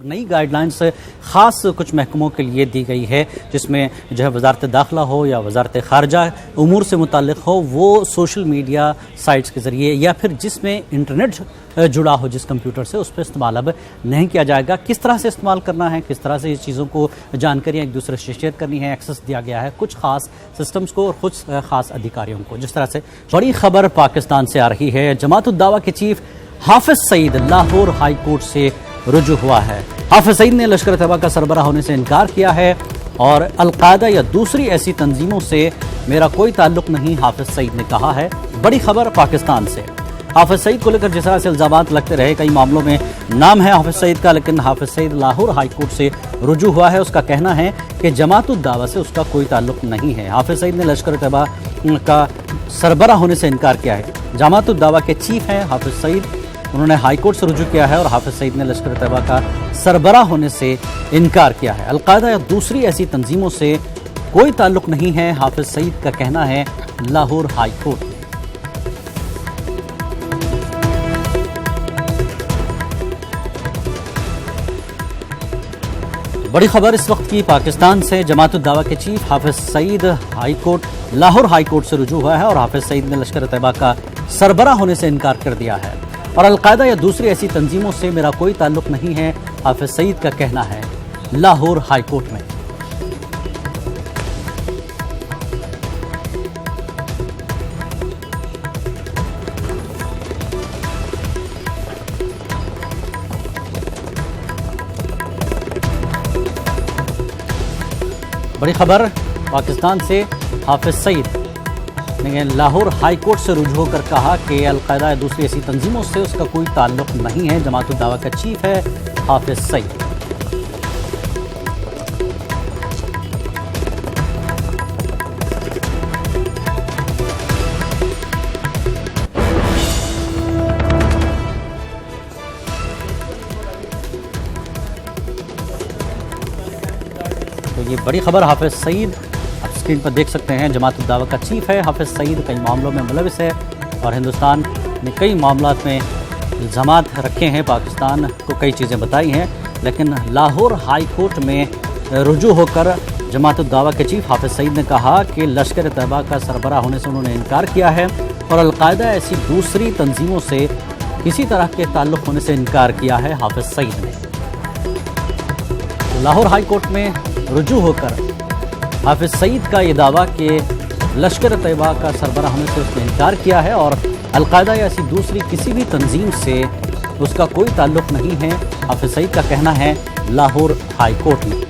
नई गाइडलाइंस ख़ास कुछ महकमों के लिए दी गई है, जिसमें जो है वजारत दाखिला हो या वजारत ख़ारजा उमूर से मुताल्लिक़ हो, वो सोशल मीडिया साइट्स के ज़रिए या फिर जिसमें इंटरनेट जुड़ा हो जिस कंप्यूटर से, उस पर इस्तेमाल अब नहीं किया जाएगा। किस तरह से इस्तेमाल करना है, किस तरह से इस चीज़ों को जानकारियाँ एक दूसरे से शेयर करनी है, एक्सेस दिया गया है कुछ ख़ास सिस्टम्स को और कुछ ख़ास अधिकारियों को। जिस तरह से बड़ी खबर पाकिस्तान से आ रही है, जमात उद दावा के chief Hafiz Saeed Lahore high court से रुजू हुआ है। हाफिज सईद ने लश्कर तैयबा का सरबराह होने से इनकार किया है और अलकायदा या दूसरी ऐसी तंजीमों से मेरा कोई ताल्लुक नहीं, हाफिज सईद ने कहा है। बड़ी खबर पाकिस्तान से, हाफिज सईद को लेकर जिस तरह से इल्ज़ामात लगते रहे, कई मामलों में नाम है हाफिज सईद का, लेकिन हाफिज सईद लाहौर हाई कोर्ट से रुजू हुआ है। उसका कहना है कि जमात उद दावा से उसका कोई ताल्लुक नहीं है। हाफिज सईद ने लश्कर तैयबा का सरबराह होने से इनकार किया है। जमात उद दावा के चीफ हैं हाफिज सईद, उन्होंने हाई कोर्ट से रुजू किया है और हाफिज सईद ने लश्कर तैयबा का सरबराह होने से इनकार किया है। अलकायदा या दूसरी ऐसी तंजीमों से कोई ताल्लुक नहीं है, हाफिज सईद का कहना है लाहौर हाई कोर्ट में। बड़ी खबर इस वक्त की पाकिस्तान से, जमात उद दावा के chief Hafiz Saeed Lahore high court से रुजू हुआ है और हाफिज सईद ने लश्कर तैयबा का सरबराह होने से इनकार कर दिया है और अलकायदा या दूसरी ऐसी तंजीमों से मेरा कोई ताल्लुक नहीं है, हाफिज सईद का कहना है लाहौर हाई कोर्ट में। बड़ी खबर पाकिस्तान से, हाफिज सईद ने लाहौर हाई कोर्ट से रुजू होकर कहा कि अलकायदा या दूसरी ऐसी तंजीमों से उसका कोई ताल्लुक नहीं है। जमात उद दावा का चीफ है हाफिज सईद। तो ये बड़ी खबर, हाफिज सईद आप स्क्रीन पर देख सकते हैं, जमात उद दावा का चीफ है हाफिज सईद, कई मामलों में मुलविस है और हिंदुस्तान ने कई मामलात में इल्ज़ामात रखे हैं, पाकिस्तान को कई चीज़ें बताई हैं, लेकिन लाहौर हाई कोर्ट में रुजू होकर जमात उद दावा के चीफ हाफिज सईद ने कहा कि लश्कर तैयबा का सरबराह होने से उन्होंने इनकार किया है और अलकायदा ऐसी दूसरी तंजीमों से किसी तरह के ताल्लुक़ होने से इनकार किया है हाफिज सईद ने। लाहौर हाई कोर्ट में रुजू होकर हाफिज सईद का ये दावा कि लश्कर तैयबा का सरबराह होने से उसने इनकार किया है और अलकायदा या ऐसी दूसरी किसी भी तंजीम से उसका कोई ताल्लुक नहीं है, हाफिज सईद का कहना है लाहौर हाई कोर्ट में।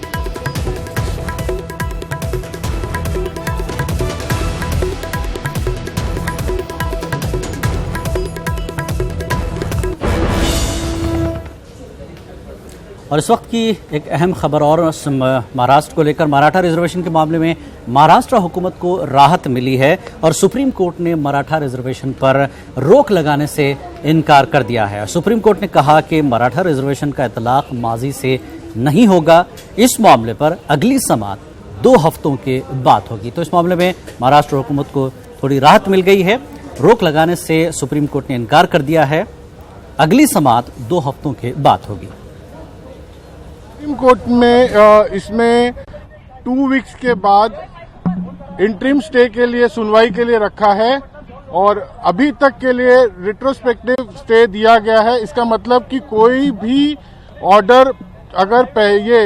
और इस वक्त की एक अहम खबर और महाराष्ट्र को लेकर, मराठा रिजर्वेशन के मामले में महाराष्ट्र हुकूमत को राहत मिली है और सुप्रीम कोर्ट ने मराठा रिजर्वेशन पर रोक लगाने से इनकार कर दिया है। सुप्रीम कोर्ट ने कहा कि मराठा रिजर्वेशन का इतलाक माजी से नहीं होगा, इस मामले पर अगली समाअत 2 हफ्तों के बाद होगी। तो इस मामले में महाराष्ट्र हुकूमत को थोड़ी राहत मिल गई है, रोक लगाने से सुप्रीम कोर्ट ने इनकार कर दिया है, अगली समाअत 2 हफ्तों के बाद होगी। सुप्रीम कोर्ट में इसमें 2 वीक्स के बाद इंटरिम स्टे के लिए सुनवाई के लिए रखा है और अभी तक के लिए रिट्रोस्पेक्टिव स्टे दिया गया है। इसका मतलब कि कोई भी ऑर्डर अगर ये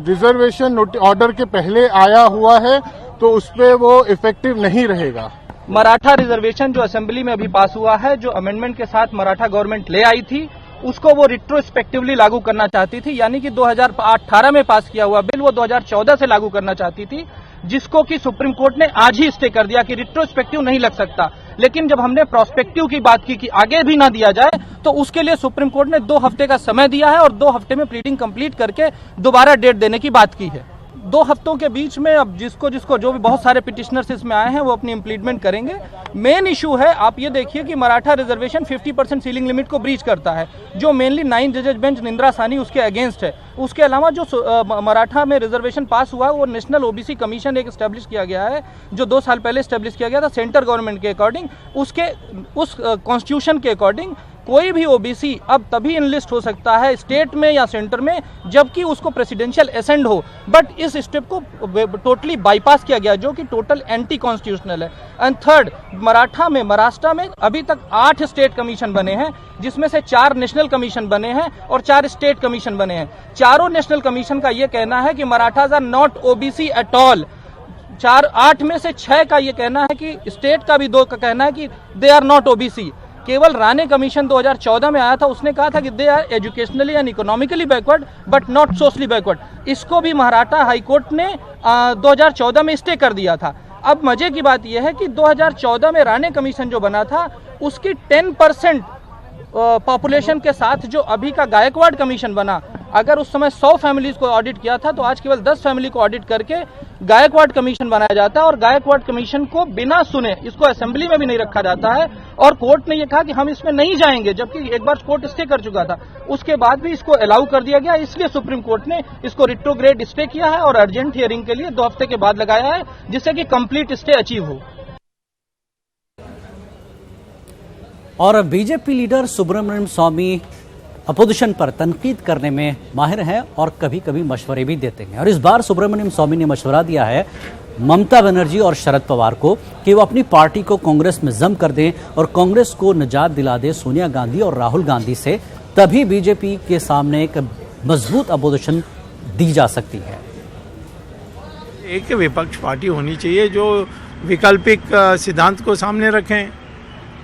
रिजर्वेशन ऑर्डर के पहले आया हुआ है तो उस पर वो इफेक्टिव नहीं रहेगा। मराठा रिजर्वेशन जो असेंबली में अभी पास हुआ है, जो अमेंडमेंट के साथ मराठा गवर्नमेंट ले आई थी, उसको वो रिट्रोस्पेक्टिवली लागू करना चाहती थी, यानी कि 2018 में पास किया हुआ बिल वो 2014 से लागू करना चाहती थी, जिसको कि सुप्रीम कोर्ट ने आज ही स्टे कर दिया कि रिट्रोस्पेक्टिव नहीं लग सकता। लेकिन जब हमने प्रोस्पेक्टिव की बात की कि आगे भी ना दिया जाए, तो उसके लिए सुप्रीम कोर्ट ने 2 हफ्ते का समय दिया है और 2 हफ्ते में प्लीडिंग कंप्लीट करके दोबारा डेट देने की बात की है। 2 हफ्तों के बीच में अब जिसको जो भी बहुत सारे पिटिशनर्स इसमें आए हैं वो अपनी इम्प्लीमेंट करेंगे। मेन इशू है, आप ये देखिए कि मराठा रिजर्वेशन 50% सीलिंग लिमिट को ब्रीच करता है, जो मेनली 9 जजेज बेंच निंद्रा सानी उसके अगेंस्ट है। उसके अलावा जो मराठा में रिजर्वेशन पास हुआ है वो नेशनल ओबीसी कमीशन एक स्टैब्लिश किया गया है, जो 2 साल पहले स्टैब्लिश किया गया था सेंट्रल गवर्नमेंट के अकॉर्डिंग। उस कॉन्स्टिट्यूशन के अकॉर्डिंग कोई भी ओबीसी अब तभी इनलिस्ट हो सकता है स्टेट में या सेंटर में जबकि उसको प्रेसिडेंशियल असेंड हो, बट इस स्टेप को टोटली बाईपास किया गया जो कि टोटल एंटी कॉन्स्टिट्यूशनल है। एंड थर्ड, महाराष्ट्र में अभी तक 8 स्टेट कमीशन बने हैं, जिसमें से 4 नेशनल कमीशन बने हैं और 4 स्टेट कमीशन बने हैं। चारों नेशनल कमीशन का यह कहना है कि Marathas are not OBC at all. 8 में से 6 का यह कहना है कि स्टेट का भी 2 का कहना है कि दे आर नॉट ओबीसी। केवल राणे कमीशन 2014 में आया था, उसने कहा था कि they are educationally and economically backward but not socially backward. इसको भी महाराष्ट्र हाईकोर्ट ने 2014 में स्टे कर दिया था। अब मजे की बात यह है कि 2014 में राणे कमीशन जो बना था उसकी 10% पॉपुलेशन के साथ जो अभी का गायकवाड़ कमीशन बना, अगर उस समय 100 फैमिलीज को ऑडिट किया था तो आज केवल 10 फैमिली को ऑडिट करके गायकवाड़ कमीशन बनाया जाता है और गायकवाड़ कमीशन को बिना सुने इसको असेंबली में भी नहीं रखा जाता है। और कोर्ट ने यह कहा कि हम इसमें नहीं जाएंगे, जबकि एक बार कोर्ट स्टे कर चुका था, उसके बाद भी इसको अलाउ कर दिया गया। इसलिए सुप्रीम कोर्ट ने इसको रिट्रोग्रेड स्टे किया है और अर्जेंट हियरिंग के लिए 2 हफ्ते के बाद लगाया है, जिससे कि कंप्लीट स्टे अचीव हो। और बीजेपी लीडर सुब्रमण्यम स्वामी अपोजिशन पर तनकीद करने में माहिर हैं और कभी कभी मशवरे भी देते हैं। और इस बार सुब्रमण्यम स्वामी ने मशवरा दिया है ममता बनर्जी और शरद पवार को कि वो अपनी पार्टी को कांग्रेस में जम कर दें और कांग्रेस को निजात दिला दे सोनिया गांधी और राहुल गांधी से, तभी बीजेपी के सामने एक मजबूत अपोजिशन दी जा सकती है। एक विपक्ष पार्टी होनी चाहिए जो वैकल्पिक सिद्धांत को सामने रखें।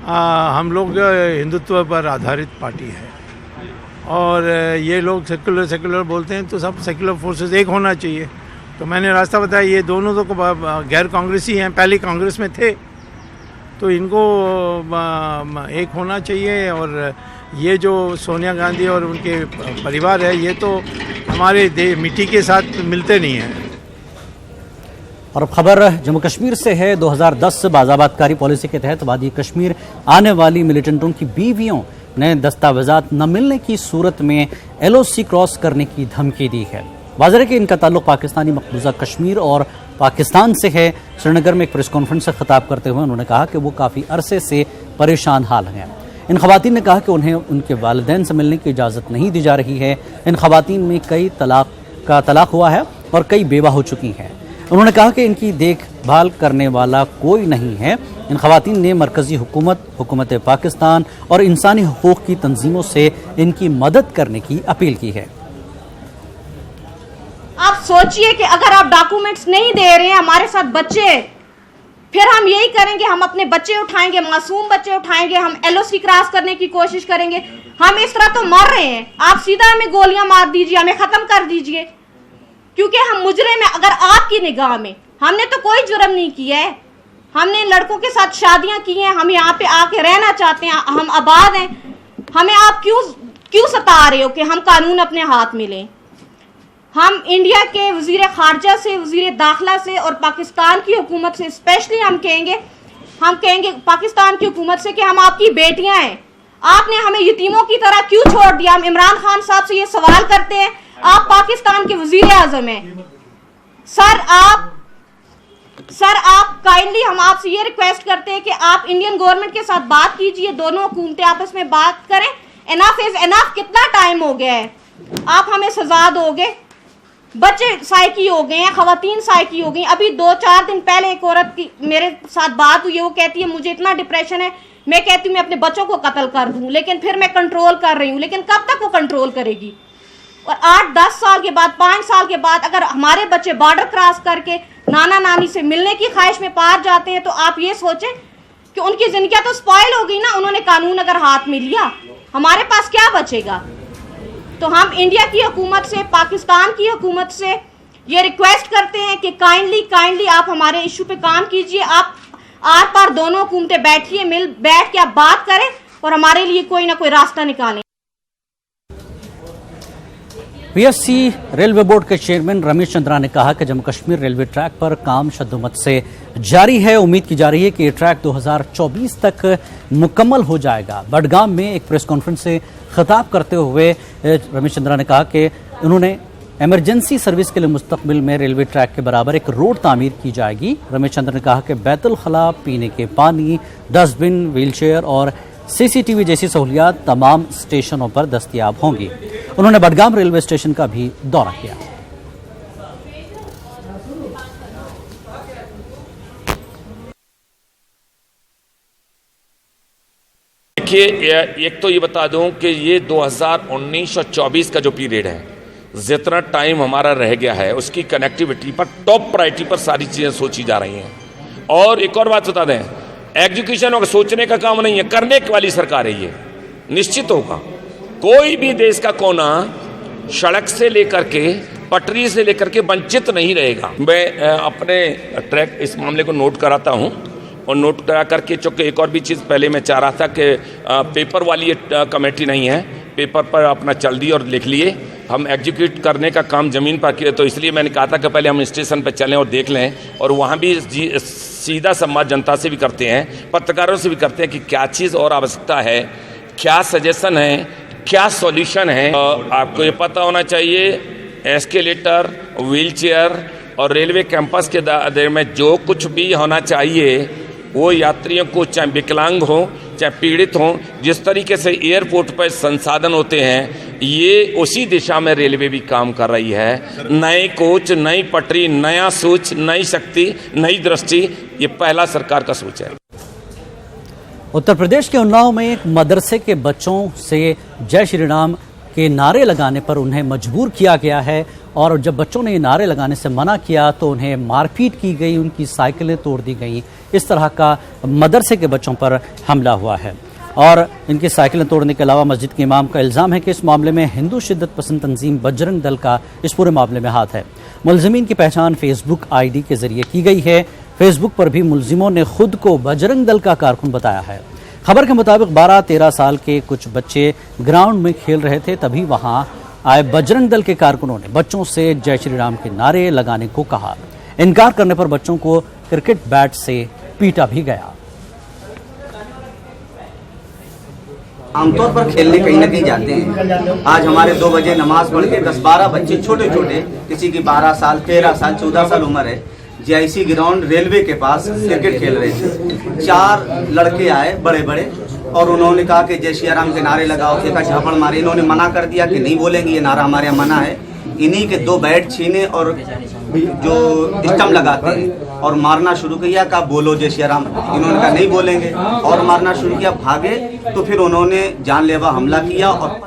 हम लोग हिंदुत्व पर आधारित पार्टी है और ये लोग सेकुलर बोलते हैं, तो सब सेकुलर फोर्सेस एक होना चाहिए। तो मैंने रास्ता बताया, ये दोनों तो गैर कांग्रेसी हैं, पहले कांग्रेस में थे, तो इनको एक होना चाहिए। और ये जो सोनिया गांधी और उनके परिवार है, ये तो हमारे मिट्टी के साथ मिलते नहीं हैं। और अब खबर जम्मू कश्मीर से है। 2010 बाज़ाबातकारी पॉलिसी के तहत वादी कश्मीर आने वाली मिलिटेंटों की बीवियों ने दस्तावेजात न मिलने की सूरत में LOC क्रॉस करने की धमकी दी है। वाज़ेह कि इनका ताल्लुक पाकिस्तानी मकबूजा कश्मीर और पाकिस्तान से है। श्रीनगर में एक प्रेस कॉन्फ्रेंस से खिताब करते हुए उन्होंने कहा कि वो काफ़ी अरसे से परेशान हाल हैं। इन खवातीन ने कहा कि उन्हें उनके वालिदैन से मिलने की इजाज़त नहीं दी जा रही है। इन खवातीन में कई तलाक हुआ है और कई बेवा हो चुकी हैं। उन्होंने कहा कि इनकी देखभाल करने वाला कोई नहीं है। इन खवातीन ने मरकजी हुकूमत पाकिस्तान और इंसानी हकूक़ की तंजीमों से इनकी मदद करने की अपील की है। आप सोचिए कि अगर आप डॉक्यूमेंट्स नहीं दे रहे हैं, हमारे साथ बच्चे, फिर हम यही करेंगे, हम अपने बच्चे उठाएंगे, मासूम बच्चे उठाएंगे, हम LOC क्रॉस करने की कोशिश करेंगे। हम इस तरह तो मर रहे हैं, आप सीधा हमें गोलियां मार दीजिए, हमें खत्म कर दीजिए, क्योंकि हम मुजरिम हैं। अगर आपकी निगाह में हमने तो कोई जुर्म नहीं किया है, हमने लड़कों के साथ शादियां की हैं, हम यहाँ पे आके रहना चाहते हैं, हम आबाद हैं, हमें आप क्यों सता रहे हो कि हम कानून अपने हाथ में लें? हम इंडिया के वजीर खारजा से, वजीर दाखिला से और पाकिस्तान की हुकूमत से स्पेशली हम कहेंगे पाकिस्तान की हुकूमत से कि हम आपकी बेटियां हैं, आपने हमें यतीमों की तरह क्यों छोड़ दिया? हम इमरान खान साहब से ये सवाल करते हैं, आप पाकिस्तान के वजीर आजम हैं, सर आप काइंडली, हम आपसे ये रिक्वेस्ट करते हैं कि आप इंडियन गवर्नमेंट के साथ बात कीजिए, दोनों हुकूमतें आपस में बात करें। एनफ इज एनफ, कितना टाइम हो गया है, आप हमें सजा दोगे? बच्चे साइकी हो गए हैं, खवातीन साइकी हो गई। अभी 2-4 दिन पहले एक औरत की मेरे साथ बात हुई है, वो कहती है मुझे इतना डिप्रेशन है, मैं कहती हूँ मैं अपने बच्चों को कत्ल कर दूं, लेकिन फिर मैं कंट्रोल कर रही हूँ, लेकिन कब तक वो कंट्रोल करेगी? और 8-10 साल के बाद, 5 साल के बाद अगर हमारे बच्चे बॉर्डर क्रॉस करके नाना नानी से मिलने की ख्वाहिश में पार जाते हैं, तो आप ये सोचें कि उनकी जिंदगी तो स्पॉइल हो गई ना। उन्होंने कानून अगर हाथ में लिया, हमारे पास क्या बचेगा? तो हम इंडिया की हुकूमत से, पाकिस्तान की हुकूमत से ये रिक्वेस्ट करते हैं कि काइंडली आप हमारे इशू पे काम कीजिए, आप आर पार दोनों हुकूमतें बैठ के आप बात करें और हमारे लिए कोई ना कोई रास्ता निकालें। PSC रेलवे बोर्ड के चेयरमैन रमेश चंद्रा ने कहा कि जम्मू कश्मीर रेलवे ट्रैक पर काम शद्दोमत से जारी है। उम्मीद की जा रही है कि ये ट्रैक 2024 तक मुकम्मल हो जाएगा। बडगाम में एक प्रेस कॉन्फ्रेंस से खिताब करते हुए रमेश चंद्रा ने कहा कि उन्होंने इमरजेंसी सर्विस के लिए मुस्तकबिल में रेलवे ट्रैक के बराबर एक रोड तामीर की जाएगी। रमेश चंद्र ने कहा कि बैतुल खला, पीने के पानी, डस्टबिन, व्हीलचेयर और CCTV जैसी सहूलियात तमाम स्टेशनों पर दस्तयाब होंगी। उन्होंने बडगाम रेलवे स्टेशन का भी दौरा किया। देखिए, एक तो ये बता दूं कि ये 2019 और 24 का जो पीरियड है, जितना टाइम हमारा रह गया है उसकी कनेक्टिविटी पर टॉप प्रायोरिटी पर सारी चीज़ें सोची जा रही हैं। और एक और बात बता दें, एग्जीक्यूशन और सोचने का काम नहीं है, करने वाली सरकार है ये। निश्चित होगा कोई भी देश का कोना सड़क से लेकर के, पटरी से लेकर के वंचित नहीं रहेगा। मैं अपने ट्रैक इस मामले को नोट कराता हूँ और नोट करा करके, चूँकि एक और भी चीज़ पहले मैं चाह रहा था कि पेपर वाली कमेटी नहीं है, पेपर पर अपना चल दी और लिख लिए, हम एग्जीक्यूट करने का काम ज़मीन पर किए। तो इसलिए मैंने कहा था कि पहले हम स्टेशन पर चलें और देख लें, और वहाँ भी सीधा संवाद जनता से भी करते हैं, पत्रकारों से भी करते हैं कि क्या चीज़ और आवश्यकता है, क्या सजेशन है, क्या सॉल्यूशन है। आपको ये पता होना चाहिए, एस्केलेटर, व्हीलचेयर और रेलवे कैंपस के दायरे में जो कुछ भी होना चाहिए वो यात्रियों को, चाहे विकलांग हो चाहे पीड़ित हों, जिस तरीके से एयरपोर्ट पर संसाधन होते हैं, ये उसी दिशा में रेलवे भी काम कर रही है। नए कोच, नई पटरी, नया सोच, नई शक्ति, नई दृष्टि, ये पहला सरकार का सोच है। उत्तर प्रदेश के उन्नाव में एक मदरसे के बच्चों से जय श्री राम के नारे लगाने पर उन्हें मजबूर किया गया है, और जब बच्चों ने ये नारे लगाने से मना किया तो उन्हें मारपीट की गई, उनकी साइकिलें तोड़ दी गई। इस तरह का मदरसे के बच्चों पर हमला हुआ है, और इनकी साइकिलें तोड़ने के अलावा मस्जिद के इमाम का इल्ज़ाम है कि इस मामले में हिंदू शिद्दत पसंद तंजीम बजरंग दल का इस पूरे मामले में हाथ है। मुलजिमीन की पहचान फेसबुक ID के जरिए की गई है। फेसबुक पर भी मुलजिमों ने खुद को बजरंग दल का कारकुन बताया है। खबर के मुताबिक 12-13 साल के कुछ बच्चे ग्राउंड में खेल रहे थे, तभी वहां आए बजरंग दल के कारकुनों ने बच्चों से जय श्री राम के नारे लगाने को कहा। इनकार करने पर बच्चों को क्रिकेट बैट से पीटा भी गया। आमतौर पर खेलने कहीं ना कहीं जाते हैं। आज हमारे 2 बजे नमाज पढ़ के 10-12 बच्चे छोटे छोटे, किसी की 12 साल, 13 साल, 14 साल उम्र है, JIC ग्राउंड रेलवे के पास क्रिकेट खेल रहे थे। 4 लड़के आए बड़े बड़े, और उन्होंने कहा कि जय श्री राम के नारे लगाओ, देखा झापड़ मारे। इन्होंने मना कर दिया कि नहीं बोलेंगे, ये नारा हमारे यहाँ मना है। इन्हीं के 2 बैट छीने और जो स्टंप लगाते हैं और मारना शुरू किया। कहा बोलो जय श्री राम, इन्होंने कहा नहीं बोलेंगे और मारना शुरू किया। भागे तो फिर उन्होंने जानलेवा हमला किया और